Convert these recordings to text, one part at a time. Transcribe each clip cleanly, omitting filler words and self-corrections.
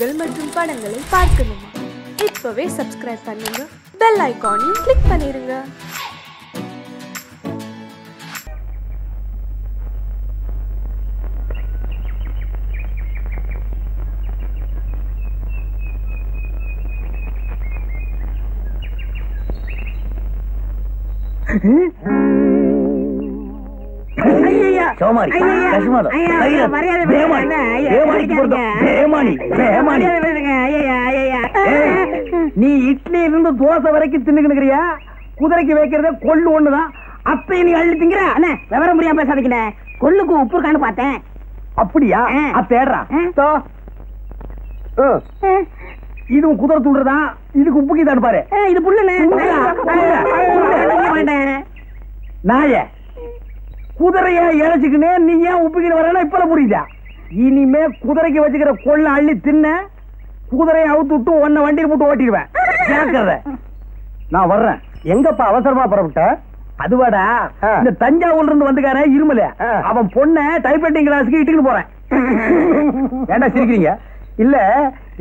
நிகழ்ச்சிகள் மற்றும் படங்களை பார்க்கணுமா? இப்பவே சப்ஸ்கிரைப் பண்ணுங்க, பெல் ஐகானையும் கிளிக் பண்ணிருங்க. நீ இட்லி இருந்து தோசை வரைக்கும் தின்னுக்கிறியா? குதிரைக்கு வைக்கிறத கொள்ளு ஒண்ணுதான். அப்ப நீ அள்ளி திங்கிற விவரம் முடியாம பேசாதீங்க. கொள்ளுக்கு உப்பு இருக்கான்னு பார்த்தேன். அப்படியா? தேடுறா. இதுவும் குதிரை தூண்டுறதான். இதுக்கு உப்பு கீதான்னு பாரு. இது புல்லுன்னு நாய குதிரைய இழைச்சுக்கினே நீ ஏன் உப்புக்கிட்டு வரேன்னா இப்ப புரியுதா? இனிமே குதிரைக்கு வச்சுக்கிற கொள்ள அள்ளி தின்ன குதிரையை அவுத்து விட்டு உன்னை வண்டியில் போட்டு ஓட்டிடுவேன். கேட்கறத நான் வர்றேன். எங்கப்பா அவசரமா புறப்பட்ட? அதுவாடா, இந்த தஞ்சாவூர்ல இருந்து வந்துக்கார இருமல அவன் பொண்ணை டைப்ரைட்டிங் கிளாஸுக்கு இட்டுக்கிட்டு போறேன். ஏண்டா சிரிக்கிறீங்க? இல்ல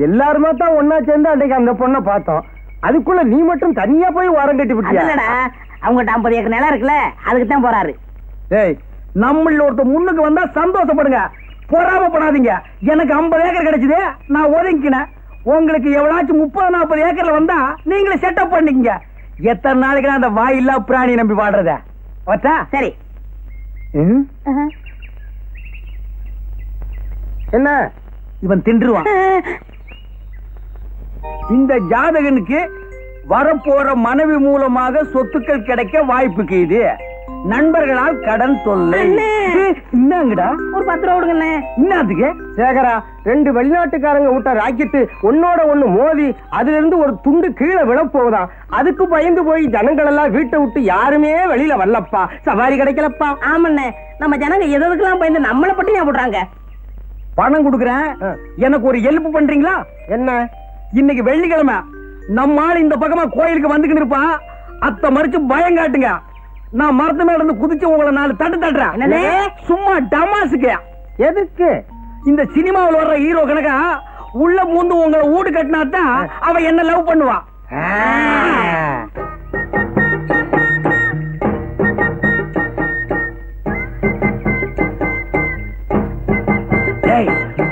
எல்லாருமே தான் ஒன்னா சேர்ந்து அன்னைக்கு அந்த பொண்ணை பார்த்தோம். அதுக்குள்ள நீ மட்டும் தனியா போய் வாரம் கட்டி விட்டியா? அவங்ககிட்ட 50 ஏக்கர் நிலம் இருக்குல்ல, அதுக்கு தான் போறாரு. ஏய், நம்மள ஒருத்த முன்னுக்கு வந்தா சந்தோஷப்படுங்க, பொறாமப்படாதீங்க. எனக்கு 50 ஏக்கர் கிடைச்சது, நான் ஒதுங்கினேன். உங்களுக்கு எவ்வளாச்சும் 30-40 ஏக்கர்ல வந்தா நீங்களே செட்டப் பண்ணிக்கங்க. எத்தனை நாளைக்கு அந்த வாயில்லா பிராணி நம்பி வாடுறத வச்சா சரி. என்ன இவன் தின்றுவான். இந்த ஜாதகனுக்கு வரப்போற மனைவி மூலமாக சொத்துக்கள் கிடைக்க வாய்ப்புக்கு இது. நண்பர்களால் கடன் தொல்லை. என்னங்கடா ஒரு 10 ரூபா கொடுங்க. என்னதுக்கு? சேகரா, 2 வெளிநாட்டுக்காரங்க விட்ட ராக்கெட்டு ஒன்னோட ஒண்ணு மோதி அதுல இருந்து ஒரு துண்டு கீழே விழ போகுதான். அதுக்கு பயந்து போய் ஜனங்கள் எல்லாம் வீட்டை விட்டு யாருமே வெளியில வரலப்பா. சவாரி கிடைக்கலப்பா. ஆமண்ணே, நம்ம ஜனங்க எதுக்கெல்லாம் பயந்து நம்மளை பட்டி ஞாபடுறாங்க. பணம் கொடுக்குறேன், எனக்கு ஒரு ஹெல்ப் பண்றீங்களா? என்ன? இன்னைக்கு வெள்ளிக்கிழமை நம்ம ஆள் இந்த பக்கமா கோயிலுக்கு வந்துக்கிட்டு இருப்பான். அத்தை மறிச்சு பயம் காட்டுங்க. நான் மரத்து மேல இருந்து குதிச்சு உங்களை 4 தட்டு தட்டுறேன். சும்மா டமாசுக்கு. எதுக்கு? இந்த சினிமாவில் வர்ற ஹீரோ கணக்கா உள்ள பூந்து உங்களை வீடு கட்டினாத்தான் அவ என்ன லவ் பண்ணுவா.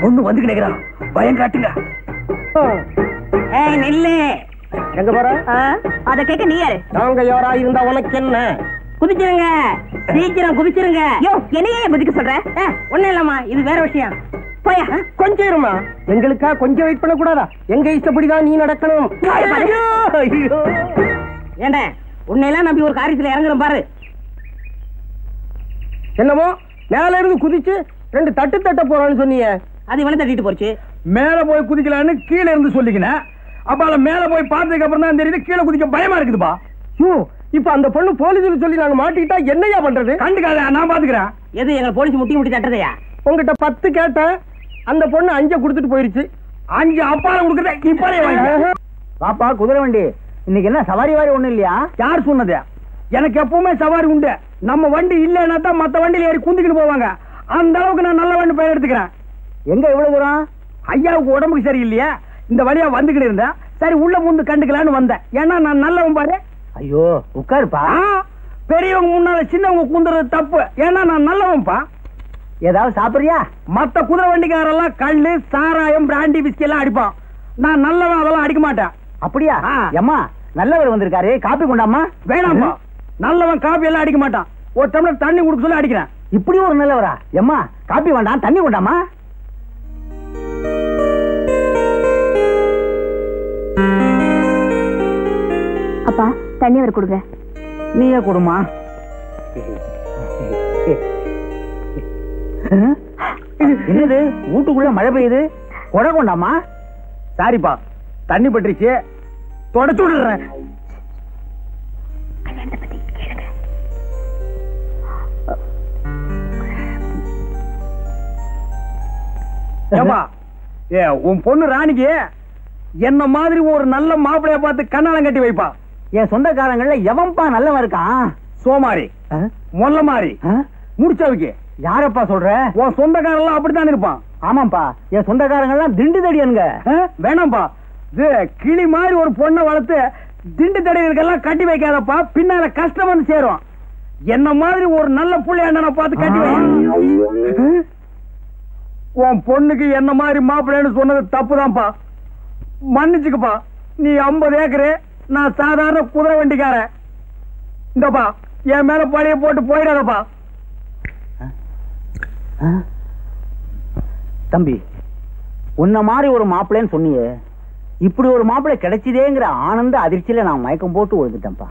ஒண்ணு வந்து கிடைக்கிறான், பயம் காட்டுங்க. நில்லு. எங்க போற? அத கேட்க நீ யாரு? நாங்க யாரா இருந்தா உனக்கு என்ன? குதிச்சிருங்க, சீக்கிரம் குதிச்சிருங்க. என்னையே குதிக்க சொல்ற? ஒண்ணும் இல்லம்மா, இது வேற விஷயம். போயா, கொஞ்சம் இருமா. எங்களுக்கா கொஞ்சம் வெயிட் பண்ண கூடாதா? எங்க இஷ்டப்படிதான் நீ நடக்கணும். ஏண்ட உன்னையெல்லாம் நம்பி ஒரு காரியத்துல இறங்குறோம் பாரு. என்னமோ மேல இருந்து குதிச்சு 2 தட்டு தட்ட போறான்னு சொன்னீங்க. அது இவனை தட்டிட்டு போச்சு. மேல போய் குதிக்கலான்னு கீழே இருந்து சொல்லிக்கினேன். அப்ப மேல போய் பார்த்ததுக்கு அப்புறம் தான் தெரியுது கீழே குதிக்க பயமா இருக்குதுப்பா. இப்ப அந்த பொண்ணு போலீஸ் சொல்லி நாங்க மாட்டிக்கிட்டா என்னையா பண்றது? கண்டுக்காத, நான் பாத்துக்கிறேன். எது எங்க போலீஸ் முட்டி தட்டுறதையா? உங்ககிட்ட 10 கேட்டேன், அந்த பொண்ணு 5 கொடுத்துட்டு போயிருச்சு. 5 அப்பால கொடுக்குறேன். இப்பவே வாங்க பாப்பா. குதிரை வண்டி இன்னைக்கு என்ன சவாரி வாரி ஒண்ணு இல்லையா? யார் சொன்னது? எனக்கு எப்பவுமே சவாரி உண்டு. நம்ம வண்டி இல்லைன்னா தான் மத்த வண்டியில ஏறி குந்திக்கிட்டு போவாங்க. அந்த அளவுக்கு நான் நல்ல வண்டி பெயர் எடுத்துக்கிறேன். எங்க இவ்வளவு தூரம்? ஐயாவுக்கு உடம்புக்கு சரியில்லையா, இந்த வழியா வந்துகிட்டு இருந்தேன். சரி உள்ள முந்து கண்டுக்கலான்னு வந்தேன். ஏன்னா நான் நல்லவன் பாரு. ஐயோ உட்காருப்பா. பெரியவங்க முன்னால சின்னவங்க கூந்துறது தப்பு. ஏன்னா நான் நல்லவன்பா. ஏதாவது சாப்பிடுறியா? மத்த குதிரை வண்டிக்காரெல்லாம் கல்லு, சாராயம், பிராண்டி, பிஸ்கி எல்லாம் அடிப்பான். நான் நல்லவன், அதெல்லாம் அடிக்க மாட்டேன். அப்படியா? அம்மா நல்லவர் வந்திருக்காரு, காப்பி கொண்டாமா? வேணாம்பா, நல்லவன் காப்பி எல்லாம் அடிக்க மாட்டான். ஒரு டம்ளர் தண்ணி கொடுக்க சொல்லி அடிக்கிறேன். இப்படி ஒரு நல்லவரா? எம்மா காப்பி வேண்டாம், தண்ணி கொண்டாமா? அப்பா தண்ணி அவர் கொடுங்க. நீயே கொடுமா. என்னது வீட்டுக்குள்ள மழை பெய்யுது? கொடை கொண்டாமா? சாரிப்பா, தண்ணி பட்டுருச்சு, தொடச்சு விடுறேன். உன் பொண்ணு ராணிக்கு என்ன மாதிரி ஒரு நல்ல மாப்பிளைய பார்த்து கண்ணாலம் கட்டி வைப்பா. என் சொந்தக்காரங்கள எவன்பா நல்லவன் இருக்கான்? சோமாரி, மொல்ல மாறி, முடிச்சவுக்கு. யாரப்பா சொல்ற? உன் சொந்தக்காரெல்லாம் அப்படித்தான் இருப்பான். ஆமாப்பா, என் சொந்தக்காரங்க எல்லாம் திண்டு தடியனுங்க. வேணாம்பா, இது கிளி மாதிரி ஒரு பொண்ணை வளர்த்து திண்டு தடியனுக்கெல்லாம் கட்டி வைக்காதப்பா, பின்னால கஷ்டம் வந்து சேரும். என்ன மாதிரி ஒரு நல்ல புள்ளையாண்ட பார்த்து கட்டி வை. உன் பொண்ணுக்கு என்ன மாதிரி மாப்பிள்ளைன்னு சொன்னது தப்புதான்ப்பா, மன்னிச்சுக்கப்பா. நீ 50 ஏக்கரு, நான் சாதாரண குதிரை வண்டிக்காரன். இந்தப்பா என் மேல பழைய போட்டு போயிடாதப்பா. தம்பி, உன்ன மாதிரி ஒரு மாப்பிள்ளைன்னு சொன்னியே, இப்படி ஒரு மாப்பிள்ளை கிடைச்சதேங்கிற ஆனந்த அதிர்ச்சியில நான் மயக்கம் போட்டு விழுந்துட்டேன்ப்பா.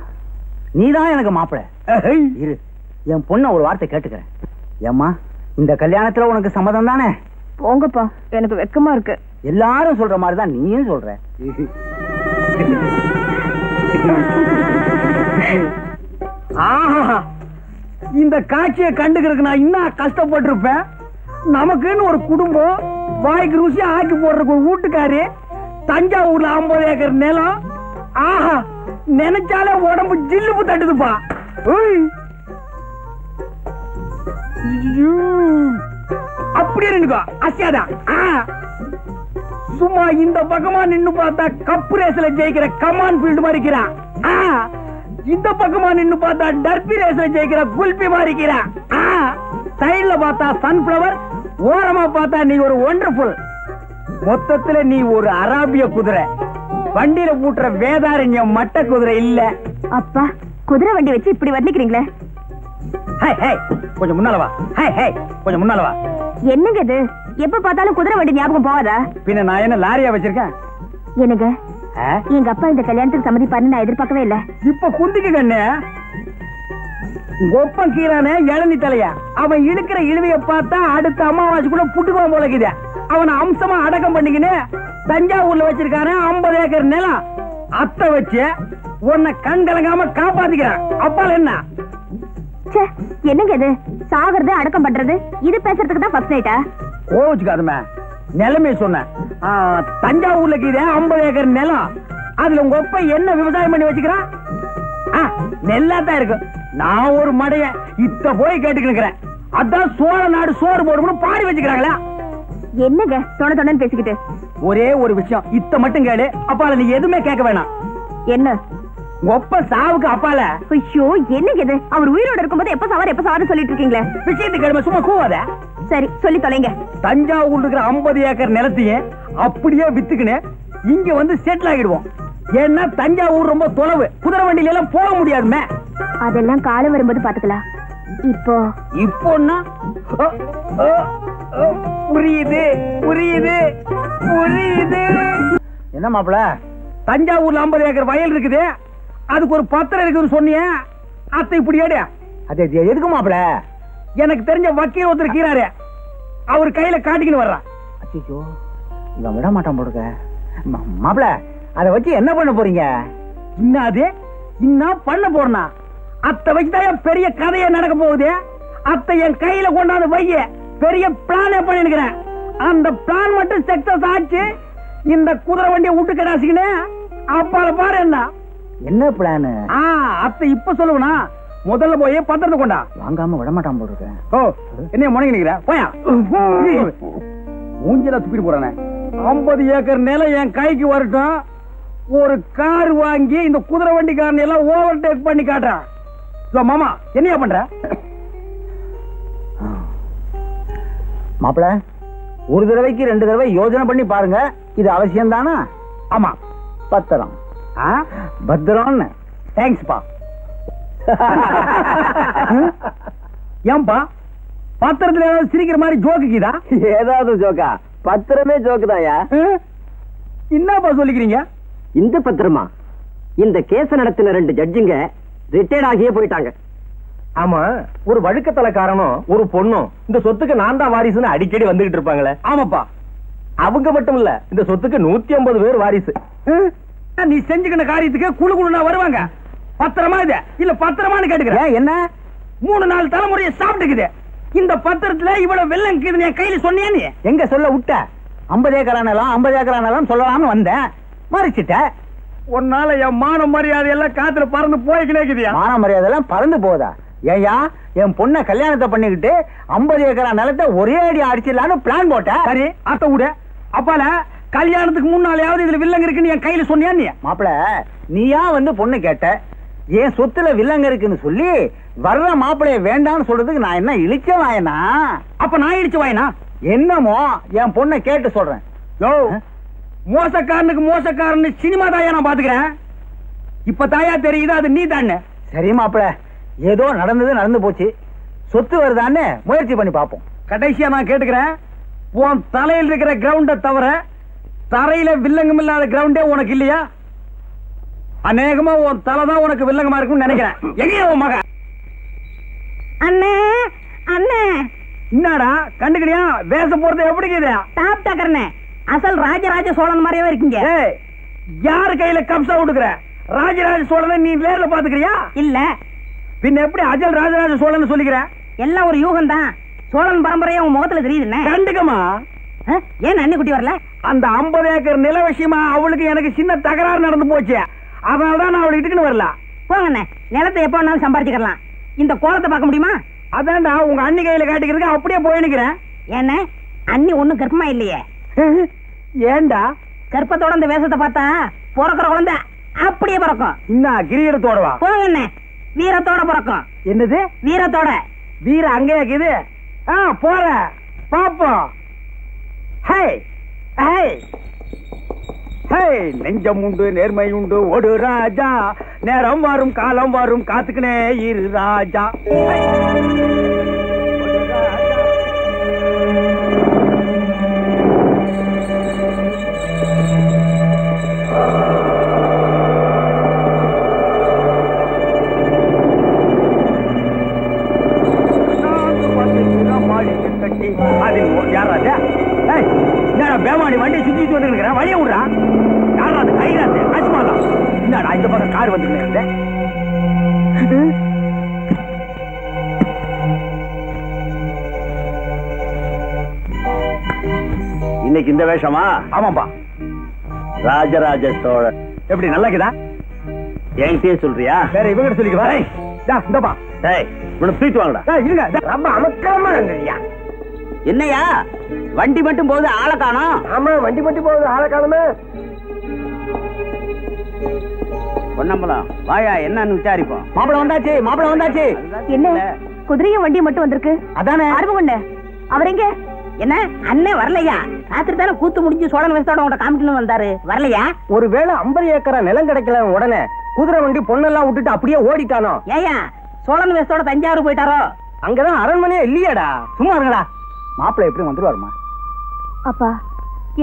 நீதான் எனக்கு மாப்பிள்ளை. இரு, என் பொண்ண ஒரு வார்த்தை கேட்டுக்கிறேன். ஏம்மா, இந்த கல்யாணத்துல உனக்கு சம்மதம் தானே? போங்கப்பா, எனக்கு வெக்கமா இருக்கு. எல்லாரும் சொல்ற மாதிரிதான் நீயும் சொல்ற. ஆஹா, இந்த காட்சியை கண்டுக்கிறதுக்கு நான் இன்னும் கஷ்டப்பட்டிருப்பேன். நமக்குன்னு ஒரு குடும்பம், வாய்க்கு ருசியா ஆக்கி போடுறதுக்கு ஒரு வீட்டுக்காரி, தஞ்சாவூர்ல 50 ஏக்கர் நிலம். ஆஹா, நினைச்சாலே உடம்பு ஜில்லுப்பு தட்டுதுப்பா. அப்படியே நின்னுக்கோ, அசியாதான். சும்மா இந்த பக்கமா நின்னு பார்த்தா கப்பு ரேஸ்ல ஜெயிக்கிற கமான் ஃபீல்டு மாதிரி இருக்கிறான். இந்த பக்கமா நின்னு பார்த்தா டர்பி ரேஸ்ல ஜெயிக்கிற குல்பி மாதிரி இருக்கிறான். சைடுல பார்த்தா சன்ஃபிளவர், ஓரமா பார்த்தா நீ ஒரு ஒண்டர்ஃபுல். மொத்தத்துல நீ ஒரு அராபிய குதிரை, வண்டியில பூட்டுற வேதாரண்யம் மட்ட குதிரை இல்ல. அப்பா, குதிரை வண்டி வச்சு இப்படி வர்ணிக்கிறீங்களே. கொஞ்சம் முன்னால வா. கொஞ்சம் முன்னால வா. என்னங்க இது? எப்ப பார்த்தாலும் குதிரை வண்டி ஞாபகம் போவாதா? பின்ன நான் என்ன லாரியா வச்சிருக்கேன்? என்னங்க, எங்க அப்பா இந்த கல்யாணத்துக்கு சம்மதிப்பாருன்னு நான் எதிர்பார்க்கவே இல்ல. இப்ப குந்திக்கு கண்ணு கொப்பம் கீரானே இளநி தலையா, அவன் இழுக்கிற இழுவைய பார்த்தா அடுத்த அமாவாசை கூட புட்டுக்குவான் போலக்குது. அவனை அம்சமா அடக்கம் பண்ணிக்கின்னு தஞ்சாவூர்ல வச்சிருக்கானே 50 ஏக்கர் நிலம். அத்தை வச்சு உன்னை கண் கலங்காம காப்பாத்திக்கிறான். அப்பால என்ன? என்னங்க இது? சாகிறது அடக்கம் பண்றது, இது பேசுறதுக்கு தான் ஃபர்ஸ்ட் நைட்டா? கோச்சுக்காதுமே, நிலைமை சொன்னேன். தஞ்சாவூர்ல கீழே 50 ஏக்கர் நிலம், அதுல உங்க ஒப்ப என்ன விவசாயம் பண்ணி வச்சுக்கிறான்? நெல்லாதான் இருக்கு. நான் ஒரு மடைய இத்த போய் கேட்டுக்கிறேன். அதான் சோழ நாடு சோறு போடும்னு பாடி வச்சுக்கிறாங்களா? என்னங்க தொண தொணன்னு பேசிக்கிட்டு? ஒரே ஒரு விஷயம், இத்த மட்டும் கேளு. அப்பால நீ எதுவுமே கேட்க வேணாம். என்ன? ஒப்ப சாவுக்கு அப்பால. ஐயோ, என்னங்க இது? அவர் உயிரோட இருக்கும்போது எப்ப சாவாரு சொல்லிட்டு இருக்கீங்களே. விஷயத்துக்கு கிழமை சும்மா கூவாத. சரி, சொல்லி தொலைங்க. தஞ்சாவூர் இருக்கிற 50 ஏக்கர் நிலத்தையே அப்படியே வித்துக்கின்னு இங்க வந்து செட்டில் ஆகிடுவோம். ஏன்னா தஞ்சாவூர் ரொம்ப தொலைவு, குதிரை வண்டியில எல்லாம் போக முடியாதுமே. அதெல்லாம் காலம் வரும்போது பாத்துக்கலாம். இப்போன்னா புரியுது புரியுது புரியுது. என்ன மாப்பிள, தஞ்சாவூர்ல 50 ஏக்கர் வயல் இருக்குது, அதுக்கு ஒரு பத்திரம் இருக்குன்னு சொன்னிய. அத்தை இப்படி ஏடு. அது எதுக்கு மாப்பிள? எனக்கு தெரிஞ்ச வக்கீல் ஒருத்தர் கீறாரு, அவர் கையில காட்டிக்கின்னு வர்றான். அச்சோ, இவன் விட மாட்டான் போடுங்க. மாப்பிள, அதை வச்சு என்ன பண்ண போறீங்க? இன்னாது இன்னும் பண்ண போறனா? அத்தை வச்சுதான் பெரிய கதையை நடக்க போகுது. அத்தை என் கையில கொண்டாந்து வைய பெரிய பிளானே பண்ணிருக்கிறேன். அந்த பிளான் மட்டும் சக்சஸ் ஆச்சு, இந்த குதிரை வண்டியை விட்டு கடாசிக்கினே அப்பால பாரு. என்ன பிளான்? அத்தை இப்ப சொல்லுவனா? முதல்ல போய் பத்திரத்தை கொண்டா. வாங்காம விட மாட்டான் போட்டுருக்கேன். ஓ, என்ன முடங்கி நிக்கிற? போயா, மூஞ்சில துப்பிட்டு போறானே. 50 ஏக்கர் நிலம் என் கைக்கு வரட்டும், ஒரு கார் வாங்கி இந்த குதிரை வண்டிக்காரன் எல்லாம் ஓவர் டேக் பண்ணி காட்டுறான். மாமா என்னையா பண்ற? மாப்பிள, ஒரு தடவைக்கு 2 தடவை யோசனை பண்ணி பாருங்க, இது அவசியம் தானா? ஆமா, பத்திரம். பத்திரம். தேங்க்ஸ்பா. ஏன்பா பத்திரத்துல ஏதாவது சிரிக்கிற மாதிரி ஜோக்குதா? ஏதாவது ஜோக்கா? பத்திரமே ஜோக்குதாயா? என்னப்பா சொல்லிக்கிறீங்க? இந்த பத்திரமா? இந்த கேஸ நடத்தின 2 ஜட்ஜுங்க ரிட்டையர்ட் ஆகியே போயிட்டாங்க. ஆமா, ஒரு வழுக்கத்தலைக்காரனும் ஒரு பொண்ணும் இந்த சொத்துக்கு நான் தான் வாரிசுன்னு அடிக்கடி வந்துகிட்டு இருப்பாங்களே. ஆமாப்பா, அவங்க மட்டும் இல்ல, இந்த சொத்துக்கு 150 பேர் வாரிசு. நீ செஞ்சுக்கிற காரியத்துக்கு குழு குழுனா வருவாங்க. பத்திரமா இது இல்ல பத்திரமானு கேட்டுக்கிறேன். என்ன 3-4 தலைமுறையை சாப்பிட்டுக்குது. இந்த பத்திரத்துல இவ்வளவு வெள்ளம் இருக்குதுன்னு என் கையில சொன்னியா? நீ எங்க சொல்ல விட்ட? 50 ஏக்கரானலாம் 50 ஏக்கரானலாம் சொல்லலாம்னு வந்தேன், மறைச்சிட்ட. உன்னால என் மான மரியாதை எல்லாம் காத்துல பறந்து போய்க்கினே இருக்குதியா? மான மரியாதை எல்லாம் பறந்து போதா? ஏயா என் பொண்ணை கல்யாணத்தை பண்ணிக்கிட்டு 50 ஏக்கரா நிலத்தை ஒரே அடி அடிச்சிடலான்னு பிளான் போட்டேன். சரி அத்த விட அப்பால கல்யாணத்துக்கு முன்னாலேயாவது இதுல வில்லங்க இருக்குன்னு என் கையில சொன்னியா நீ? மாப்பிள நீயா வந்து பொண்ணு கேட்ட, என் சொத்துல வில்லங்க இருக்குன்னு சொல்லி வர்ற மாப்பிளைய வேண்டாம்னு சொல்றதுக்கு நான் என்ன இழிச்ச வாயனா? அப்ப நான் இழிச்ச வாயனா? என்னமோ என் பொண்ணை கேட்டு சொல்றேன். யோ மோசக்காரனுக்கு மோசக்காரன்னு சினிமா தாயா நான் பாத்துக்கிறேன். இப்ப தாயா தெரியுது அது நீ தானே. சரி மாப்பிள, ஏதோ நடந்து போச்சு, சொத்து வருதான்னு முயற்சி பண்ணி பார்ப்போம். கடைசியா நான் கேட்டுக்கிறேன், உன் தலையில் இருக்கிற கிரவுண்ட தவிர தரையில வில்லங்கம் இல்லாத கிரவுண்டே உனக்கு இல்லையா? அநேகமா உன் தலைதான் உனக்கு வில்லங்கமா இருக்கும்னு நினைக்கிறேன். எங்க உன் மகன்? அண்ணே அண்ணே என்னடா கண்டுக்கிறியா? வேஷம் போறது எப்படி டாப் டக்கர்னே, அசல் ராஜராஜ சோழன் மாதிரியே இருக்கீங்க. யாரு கையில கம்சா விட்டுக்கிற? ராஜராஜ சோழனை நீ நேர்ல பாத்துக்கிறியா? இல்ல பின்ன எப்படி அஜல் ராஜராஜ சோழன் சொல்லிக்கிற? எல்லாம் ஒரு யூகம் தான். சோழன் பரம்பரையா உன் முகத்துல தெரியுதுண்ணே. கண்டுக்கமா? ஏன் அண்ணி குட்டி வரல? அந்த 50 ஏக்கர் நில விஷயமா அவளுக்கு எனக்கு சின்ன தகராறு நடந்து போச்சு. அதனாலதான் நான் அவளை இட்டுக்குன்னு வரல. போங்கண்ணே, நிலத்தை எப்ப வேணாலும் சம்பாதிச்சுக்கலாம். இந்த கோலத்தை பார்க்க முடியுமா? அதான்டா உங்க அண்ணி கையில காட்டிக்கிறதுக்கு அப்படியே போய் நிக்கிறேன். ஏண்ணே அண்ணி ஒண்ணும் கர்ப்பமா இல்லையே? ஏண்டா? கர்ப்பத்தோட இந்த வேஷத்தை பார்த்தா பிறக்கிற குழந்தை அப்படியே பிறக்கும். இன்னும் கிரீடத்தோடவா? போங்கண்ணே, வீரத்தோட பிறக்கும். என்னது வீரத்தோட? வீர அங்கே இருக்குது. போற பாப்போம். நெஞ்சம் உண்டு நேர்மை உண்டு ஒரு ராஜா, நேரம் வரும் காலம் வரும் காத்துக்கினே இரு ராஜா. பேமாடி வண்டி சுத்தி வந்து வழிய விடுறா. யாரா அது? கைராசு அஜ்மாலா. என்னடா இந்த பக்கம் கார் வந்து இன்னைக்கு இந்த வேஷமா? ஆமாப்பா. ராஜராஜ சோழன் எப்படி நல்லா இருக்குதா? என்கிட்டயே சொல்றியா? வேற இவங்க சொல்லிக்குவா. இந்தப்பா தூக்கிட்டு வாங்கடா. இருங்க, ரொம்ப அமக்கலமா இருந்தியா? என்னையா வண்டி மட்டும் போகுது ஆளை காணோம்? ஆமா, வண்டி மட்டும் போகுது ஆளை காணுமே. பொன்னம்பலம் வாயா, என்னன்னு விசாரிப்போம். மாப்பிள வந்தாச்சு, மாப்பிள வந்தாச்சு. என்ன குதிரையும் வண்டியும் மட்டும் வந்திருக்கு? அதானே அருமகுண்ட அவர் எங்க? என்ன அண்ணே வரலையா? ராத்திரி தானே கூத்து முடிஞ்சு சோழன் வேஷத்தோட உங்க காமிக்கணும் வந்தாரு, வரலையா? ஒருவேளை 50 ஏக்கரா நிலம் கிடைக்கல உடனே குதிரை வண்டி பொண்ணெல்லாம் விட்டுட்டு அப்படியே ஓடிட்டானோ? ஏயா சோழன் வேஷத்தோட தஞ்சாவூர் போயிட்டாரோ? அங்கதான் அரண்மனையே இல்லையாடா. சும்மா இருங்கடா. மாப்பிள எப்படி வந்துருவாருமா? அப்பா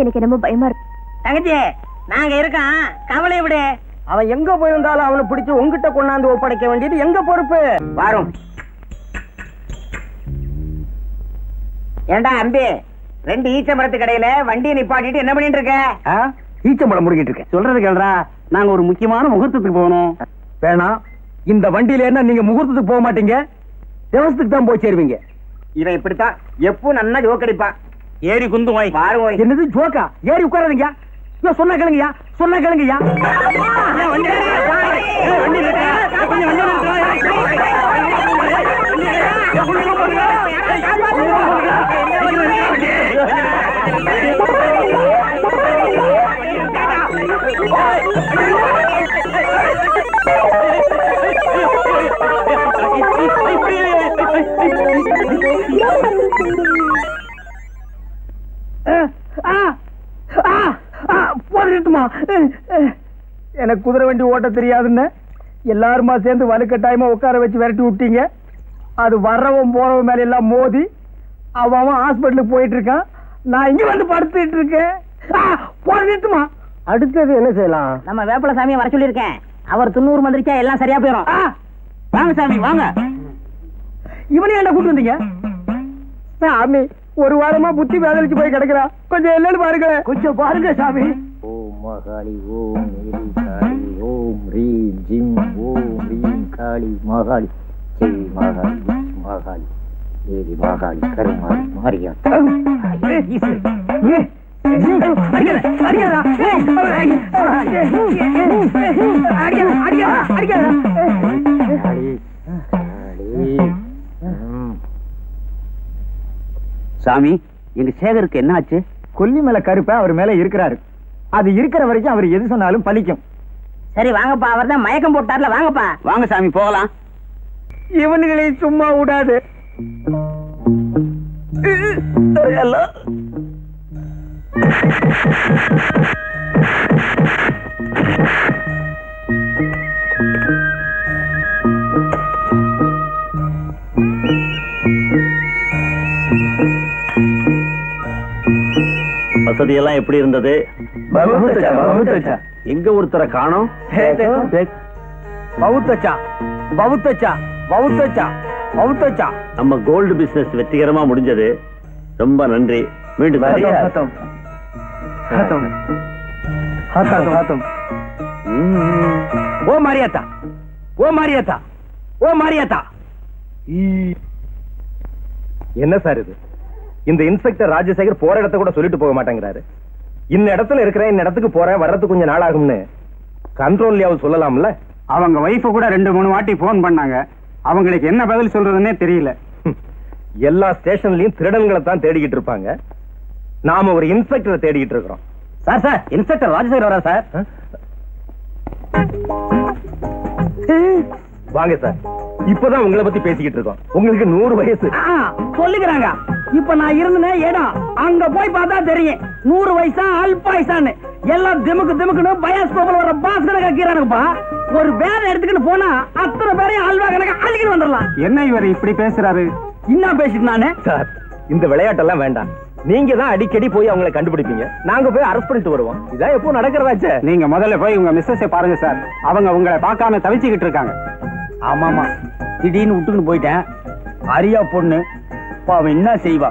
எனக்கு என்னமோ பயமா இருக்கு. தங்கச்சி நாங்க இருக்கோம், கவலை விடு. அவன் எங்க போயிருந்தாலும் அவனை பிடிச்சு உங்ககிட்ட கொண்டாந்து ஒப்படைக்க வேண்டியது எங்க பொறுப்பு. வரும். ஏண்டா அம்பி, 2 ஈச்சமரத்து கடையில வண்டியை நிப்பாட்டிட்டு என்ன பண்ணிட்டு இருக்க? ஈச்சம்பழம் முடிக்கிட்டு இருக்கேன். சொல்றது கேள்றா, நாங்க ஒரு முக்கியமான முகூர்த்தத்துக்கு போகணும். வேணாம், இந்த வண்டியில என்ன நீங்க முகூர்த்தத்துக்கு போக மாட்டீங்க, தேவசத்துக்கு தான் போய் சேருவீங்க. இவன் இப்படித்தான் எப்போ நல்லா ஜோக் அடிப்பான். ஏறி குந்து வாய் பாருங்க. என்னது ஜோக்கா? ஏறி உட்காராதீங்க. சொன்ன கேளுங்கயா, சொன்ன கேளுங்கயா. எனக்கு குதிரை வண்டி ஓட்ட தெரியாதுன்னு எல்லாருமா சேர்ந்து வலுக்கட்டாயமா உட்கார வச்சு விரட்டி விட்டீங்க. அது வர்றவன் போறவன் மேல எல்லாம் மோதி அவன் ஹாஸ்பிட்டலுக்கு போயிட்டு இருக்கான். நான் இங்க வந்து படுத்துட்டு இருக்கேன். போட்டுமா அடுத்தது என்ன செய்யலாம்? நம்ம வேப்பல சாமியை வர சொல்லியிருக்கேன். அவர் 90 மந்திரிச்சா எல்லாம் சரியா போயிடும். வாங்க சாமி வாங்க. இவனையும் என்ன கூட்டு வந்தீங்க? சாமி ஒரு வாரமா புத்தி வேதலிச்சு போய் கிடக்குறா, கொஞ்சம் என்னன்னு பாருங்க. கொஞ்சம் பாருங்க சாமி. ஓம் மகாளி ஓம் மேரி காளி ஓம் ரீம் ஜிம் ஓம் ரீம் காளி மகாளி ஜெய் மகாளி மகாளி மேரி மகாளி கருமாளி மாரியா. சாமி, எங்க சேகருக்கு என்ன ஆச்சு? கொல்லி மேல கருப்ப அவர் மேல இருக்கிறாரு. அது இருக்கிற வரைக்கும் அவர் எது சொன்னாலும் பலிக்கும். சரி வாங்கப்பா, அவர் தான் மயக்கம் போட்டார்ல, வாங்கப்பா. வாங்க சாமி, போகலாம். இவனுங்களை சும்மா விடாது. வசதியெல்லாம் எப்படி இருந்தது? எங்க ஒருத்தரை காணோம்? நம்ம கோல்டு பிசினஸ் வெற்றிகரமா முடிஞ்சது. ரொம்ப நன்றி. மீண்டும் ஓ மாரியாத்தா, ஓ மாரியாத்தா, ஓ மாரியாத்தா. என்ன சார் இது? இந்த இன்ஸ்பெக்டர் ராஜசேகர் போற இடத்த கூட சொல்லிட்டு போக மாட்டேங்கிறாரு. இந்த இடத்துல இருக்கிறேன், இந்த இடத்துக்கு போறேன், வர்றதுக்கு கொஞ்சம் நாள் ஆகும்னு கண்ட்ரோல்லையாவது சொல்லலாம்ல. அவங்க வைஃப கூட 2-3 வாட்டி போன் பண்ணாங்க. அவங்களுக்கு என்ன பதில் சொல்றதுன்னே தெரியல. எல்லா ஸ்டேஷன்லயும் திருடன்களை தான் தேடிக்கிட்டு இருப்பாங்க. நாம ஒரு இன்ஸ்பெக்டரை தேடிக்கிட்டு இருக்கிறோம். சார் சார், இன்ஸ்பெக்டர் ராஜசேகர் வரா சார். வாங்க சார். இப்பதான் உங்களை பத்தி பேசிக்கிட்டு இருக்கோம். உங்களுக்கு 100 வயசு சொல்லுகிறாங்க. இப்ப நான் இருந்தேன் இடம் அங்க போய் பார்த்தா தெரியும் 100 வயசா அல்பாயுசான்னு. எல்லாம் திமுக்கு திமுக்குன்னு பயாஸ்கோப்ல வர பாஸ் கணக்கா கீரானுப்பா. ஒரு வேலை எடுத்துக்கிட்டு போனா அத்தனை பேரையும் அல்வா கணக்கா அழிக்கிட்டு வந்துடலாம். என்ன இவர் இப்படி பேசுறாரு? என்ன பேசிட்டு நானே சார்? இந்த விளையாட்டெல்லாம் வேண்டாம். நீங்க தான் அடிக்கடி போய் அவங்களை கண்டுபிடிப்பீங்க, நாங்க போய் அரெஸ்ட் பண்ணிட்டு வருவோம். இதான் எப்போ நடக்கிறதாச்சே. நீங்க முதல்ல போய் உங்க மிஸ்ஸஸை பாருங்க சார். அவங்க உங்களை பார்க்காம தவிச்சுக்கிட்டு இருக்காங்க. ஆமாமா, திடீர்னு விட்டுன்னு போயிட்டேன். அரியா பொண்ணு அவன் என்ன செய்வா?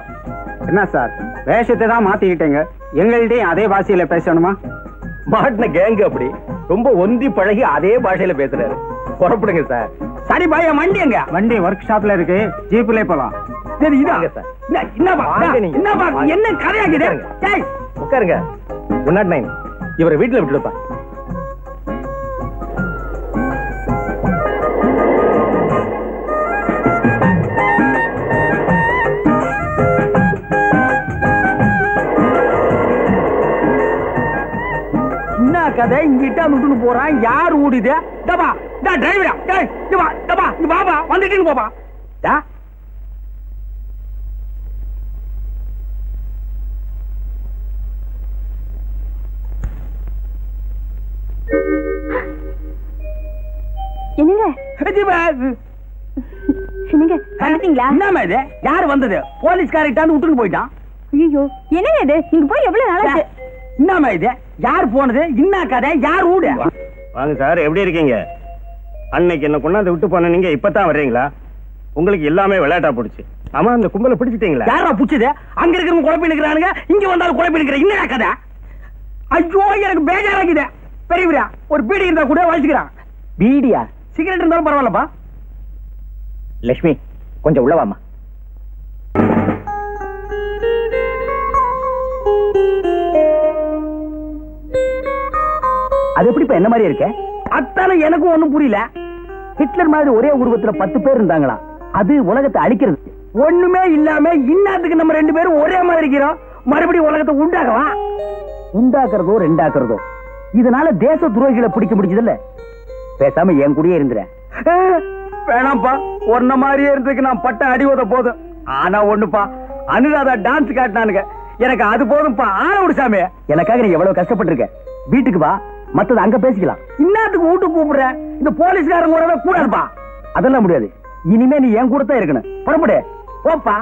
என்ன சார், வேஷத்தை தான் மாத்திக்கிட்டேங்க. எங்கள்கிட்டயும் அதே பாஷையில பேசணுமா? மாட்டின கேங்க அப்படி ரொம்ப ஒந்தி பழகி அதே பாஷையில பேசுறாரு. புறப்படுங்க சார். சரி பாய், வண்டி எங்க? வண்டி ஒர்க் ஷாப்ல இருக்கு, ஜீப்ல போலாம். சரி இதாங்க சார். என்ன கதையாக்குது? உட்காருங்க. 109 இவரை வீட்டுல விட்டுடுப்பா. கதை இங்கிட்ட விட்டுன்னு போறான். யார் ஓடுது? வந்துட்டு போப்பா. என்னங்க யாரு வந்தது? போலீஸ்காரிட்டான்னு விட்டுன்னு போயிட்டான். ஐயோ, என்னங்க இது? இங்க போய் எவ்வளவு நாளாச்சு? என்னமா இது? யார் போனது? என்ன கதை? யார் ஊடு? வாங்க சார், எப்படி இருக்கீங்க? அன்னைக்கு என்ன கொண்டாந்து விட்டு போன நீங்க இப்பதான் வர்றீங்களா? உங்களுக்கு எல்லாமே விளையாட்டா போடுச்சு. ஆமா, அந்த கும்பலை பிடிச்சிட்டீங்களா? யாரா பிடிச்சது? அங்க இருக்கிறவங்க குழப்பி நிக்கிறானுங்க, இங்க வந்தாலும் குழப்பி நிக்கிற. என்ன கதை? ஐயோ, எனக்கு பேஜாராக்குது. பெரியவரா, ஒரு பீடி இருந்தா கூட வலிச்சுக்கிறான். பீடியா? சிகரெட் இருந்தாலும் பரவாயில்லப்பா. லட்சுமி, கொஞ்சம் உள்ளவாமா. அது எப்படிப்பா என்ன மாதிரி இருக்க? அத்தான எனக்கும் ஒண்ணும் புரியல. ஹிட்லர் மாதிரி ஒரே உருவத்துல 10 பேர் இருந்தாங்களா? அது உலகத்தை அழிக்கிறது. ஒண்ணுமே இல்லாம இன்னாத்துக்கு நம்ம 2 பேரும் ஒரே மாதிரி இருக்கிறோம். மறுபடியும் உலகத்தை உண்டாக்கலாம். உண்டாக்குறதோ ரெண்டாக்குறதோ, இதனால தேச துரோகிகளை பிடிக்க முடிஞ்சது இல்ல. பேசாம என் கூடயே இருந்துறேன். வேணாம்ப்பா, ஒன்ன மாதிரியே இருந்ததுக்கு நான் பட்ட அடி உத போதும். ஆனா ஒண்ணுப்பா, அனுராதா டான்ஸ் காட்டினானுங்க, எனக்கு அது போதும்பா. ஆன விடு சாமி. எனக்காக நீ எவ்வளவு கஷ்டப்பட்டிருக்க. வீட்டுக்கு வா, மத்தது அங்க பேசிக்கலாம். இன்னத்துக்கு வீட்டுக்கு கூப்பிடுற? இந்த போலீஸ்காரங்க கூடவே கூடாதுப்பா. அதெல்லாம் முடியாது. இனிமே நீ என் கூட தான் இருக்கணும். புறப்படு, போப்பா.